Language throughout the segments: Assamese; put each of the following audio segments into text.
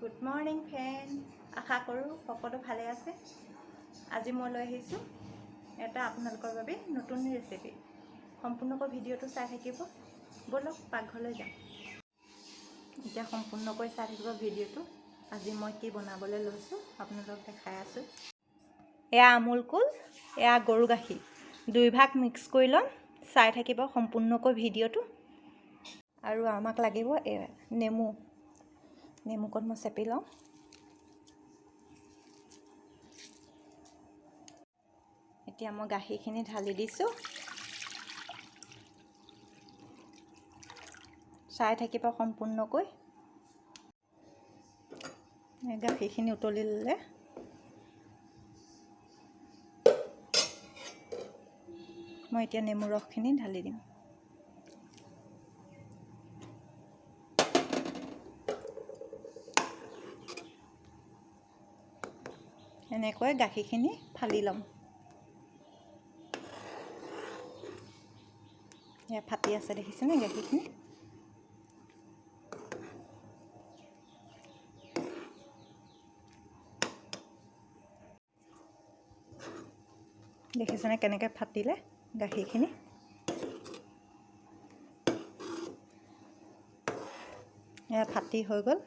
গুড মৰ্ণিং ফ্ৰেণ্ড, আশা কৰোঁ সকলো ভালে আছে। আজি মই লৈ আহিছোঁ এটা আপোনালোকৰ বাবে নতুন ৰেচিপি। সম্পূৰ্ণকৈ ভিডিঅ'টো চাই থাকিব। ব'লক পাকঘৰলৈ যাম। এতিয়া সম্পূৰ্ণকৈ চাই থাকিব ভিডিঅ'টো। আজি মই কি বনাবলৈ লৈছোঁ আপোনালোকক দেখাই আছোঁ। এয়া আমুল কুল, এয়া গৰু গাখীৰ, দুইভাগ মিক্স কৰি ল'ম। চাই থাকিব সম্পূৰ্ণকৈ ভিডিঅ'টো। আৰু আমাক লাগিব নেমুকণ মই চেপি লওঁ। এতিয়া মই গাখীৰখিনি ঢালি দিছোঁ। চাই থাকিব সম্পূৰ্ণকৈ। গাখীৰখিনি উতলি ল'লে মই এতিয়া নেমু ৰসখিনি ঢালি দিম। এনেকৈ গাখীৰখিনি ফালি ল'ম। এয়া ফাটি আছে দেখিছেনে গাখীৰখিনি। দেখিছেনে কেনেকৈ ফাটিলে গাখীৰখিনি। এয়া ফাটি হৈ গ'ল।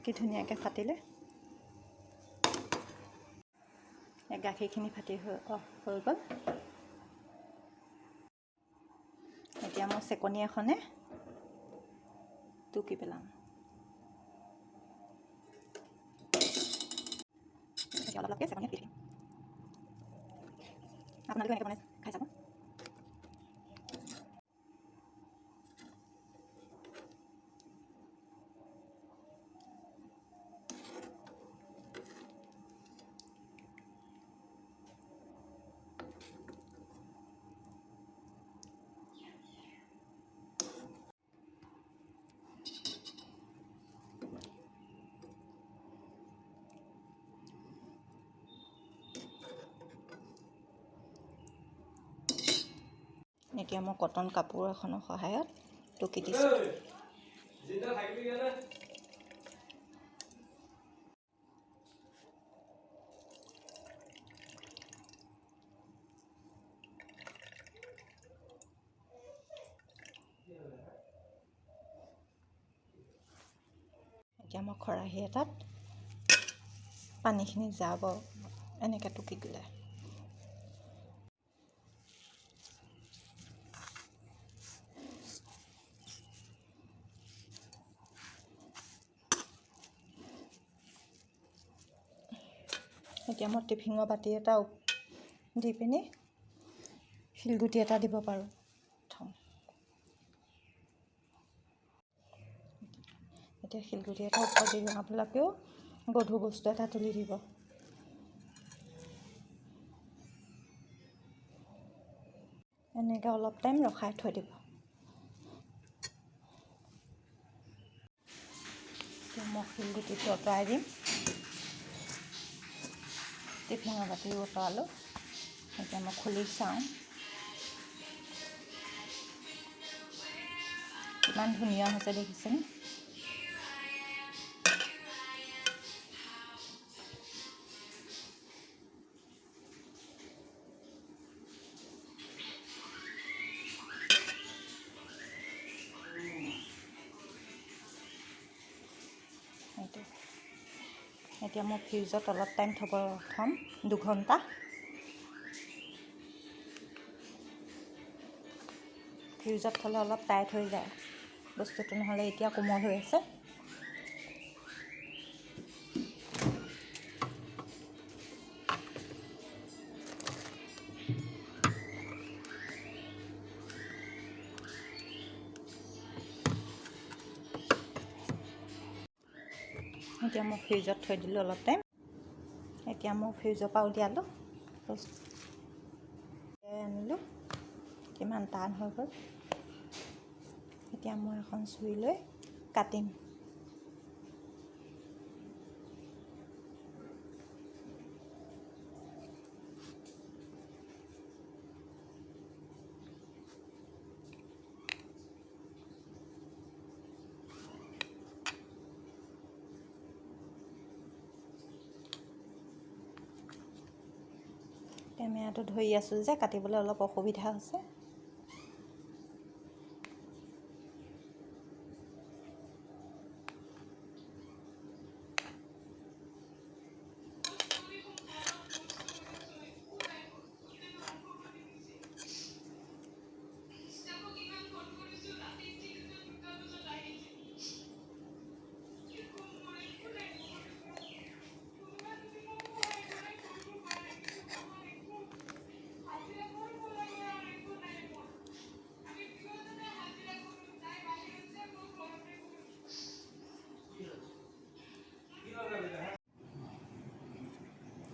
কি ধুনীয়াকৈ ফাটিলে। গাখীৰখিনি ফাটি হৈ গ'ল। এতিয়া মই চেকনি এখনে টুকি পেলাম। অলপকৈ চেকনি দি দিম। আপোনালোকে এনেকৈ বনাই খাই চাব। এতিয়া মই কটন কাপোৰ এখনৰ সহায়ত টুকি দিছোঁ। এতিয়া মই খৰাহী এটাত পানীখিনি যাব এনেকৈ টুকি দিলে। এতিয়া মই টিফিনৰ বাতি এটা দি পিনি শিলগুটি এটা দিব পাৰোঁ। এতিয়া শিলগুটি এটা ওপৰত দি দিওঁ। আপোনালোকেও গধুৰ বস্তু এটা তুলি দিব। এনেকৈ অলপ টাইম ৰখাই থৈ দিব। এতিয়া মই শিলগুটিটো আঁতৰাই দিম। টিফিনৰ বাতিও আঁতৰালোঁ। এতিয়া মই খুলি চাওঁ কিমান ধুনীয়া হৈছে দেখিছেনে। এতিয়া মই ফ্ৰিজত অলপ টাইম থ'ম 2 ঘণ্টা। ফ্ৰিজত থ'লে অলপ টাইট হৈ যায় বস্তুটো, নহ'লে এতিয়া কোমল হৈ আছে। এতিয়া মই ফ্ৰিজত থৈ দিলোঁ অলপ টাইম। এতিয়া মই ফ্ৰিজৰ পৰা উলিয়ালোঁ, আনিলোঁ। কিমান টান হৈ গ'ল। এতিয়া মই এখন চুৰি লৈ কাটিম। কেমেৰাটো ধৰি আছোঁ যে কাটিবলৈ অলপ অসুবিধা হৈছে।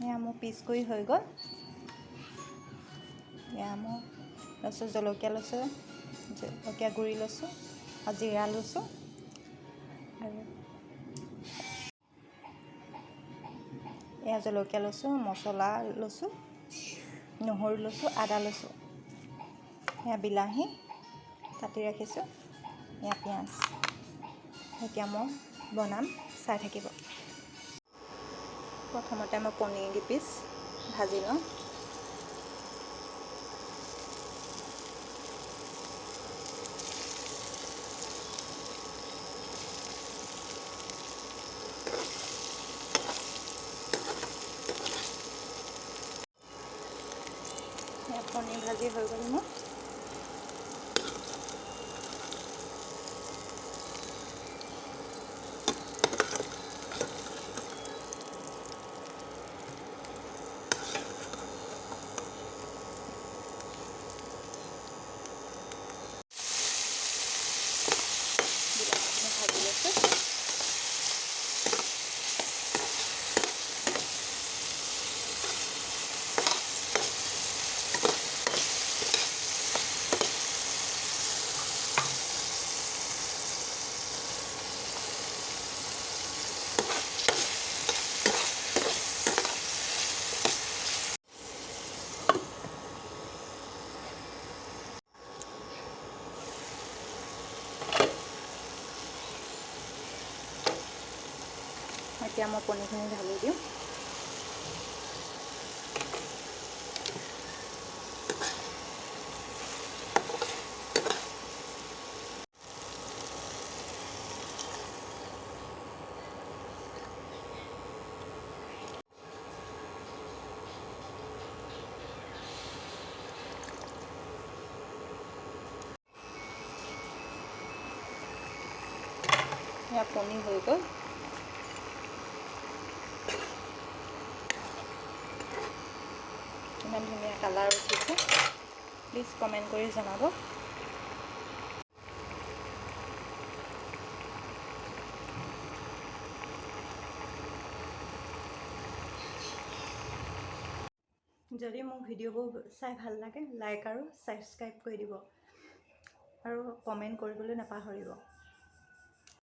এয়া মোৰ পিচ কৰি হৈ গ'ল। এয়া মই লৈছোঁ জলকীয়া লৈছোঁ, জলকীয়া গুড়ি লৈছোঁ আৰু জিৰা লৈছোঁ আৰু এয়া জলকীয়া লৈছোঁ, মছলা লৈছোঁ, নহৰু লৈছোঁ, আদা লৈছোঁ। এয়া বিলাহী কাটি ৰাখিছোঁ, এয়া পিঁয়াজ। এতিয়া মই বনাম, চাই থাকিব। প্ৰথমতে মই পনীৰ দুপিচ ভাজি লওঁ। পনীৰ ভাজি হৈ গ'ল মোৰ। ভাজি লৈছোঁ। এতিয়া মই পনীৰখিনি ঢালি দিওঁ। এয়া পনীৰ হৈ গ'ল। ইমান ধুনীয়া কালাৰ উঠিছে। প্লিজ কমেণ্ট কৰি জনাব। যদি মোৰ ভিডিঅ'বোৰ চাই ভাল লাগে, লাইক আৰু ছাবস্ক্ৰাইব কৰি দিব আৰু কমেণ্ট কৰিবলৈ নাপাহৰিব।